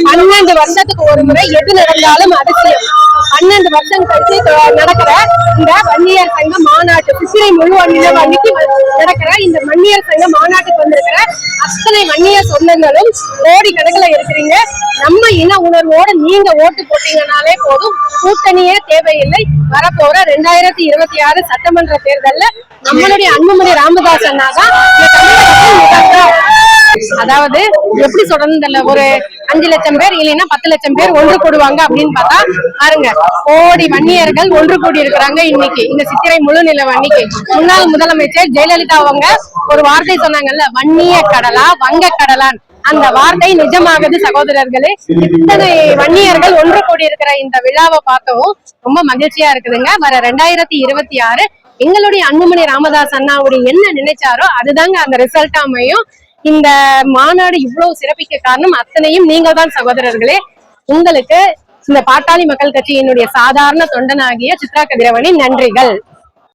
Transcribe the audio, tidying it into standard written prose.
12 வருஷத்துக்கு ஒரு முறை எது நடந்தாலும் அதிசயம். 12 வருஷம் கழிச்சு நடக்கிற இந்த வன்னியர் சங்க மாநாட்டு சித்திரை முழு அன்னைக்கு நடக்கிற இந்த வன்னியர் சங்க மாநாட்டுக்கு வந்திருக்கிற அத்தனை வன்னியர் சொந்தங்களும் கோடி கணக்குல இருக்கிறீங்க. நம்ம இன உணர்வோடு நீங்க ஓட்டு போட்டீங்கன்னாலே போதும், கூட்டணியே தேவையில்லை. வரப்போற 2026 சட்டமன்ற தேர்தல்ல நம்மளுடைய அன்புமணி ராமதாஸ் அண்ணா தான் அதாவது எப்படி சொல்றதுன்னு ஒரு 5 லட்சம் பேர் இல்லைன்னா 10 லட்சம் பேர் ஒன்று கூடுவாங்க அப்படின்னு பார்த்தா பாருங்க, கோடி வன்னியர்கள் ஒன்று கூடி இருக்கிறாங்க இன்னைக்கு இந்த சித்திரை முழு நிலவு அன்னைக்கு. முன்னாள் முதலமைச்சர் ஜெயலலிதா அவங்க ஒரு வார்த்தை சொன்னாங்கல்ல, வன்னிய கடலா வங்க கடலான், அந்த வார்த்தை நிஜமாகுது சகோதரர்களே. இத்தனை வன்னியர்கள் ஒன்று கூடி இருக்கிற இந்த விழாவை பார்க்கவும் ரொம்ப மகிழ்ச்சியா இருக்குதுங்க. வர 2026 எங்களுடைய அன்புமணி ராமதாஸ் அண்ணாவுடைய என்ன நினைச்சாரோ அதுதாங்க அந்த ரிசல்ட் அமையும். இந்த மாநாடு இவ்வளவு சிறப்பிக்க காரணம் அத்தனையும் நீங்கள் தான் சகோதரர்களே. உங்களுக்கு இந்த பாட்டாளி மக்கள் கட்சியினுடைய சாதாரண தொண்டனாகிய சித்ரா கதிரவனின் நன்றிகள்.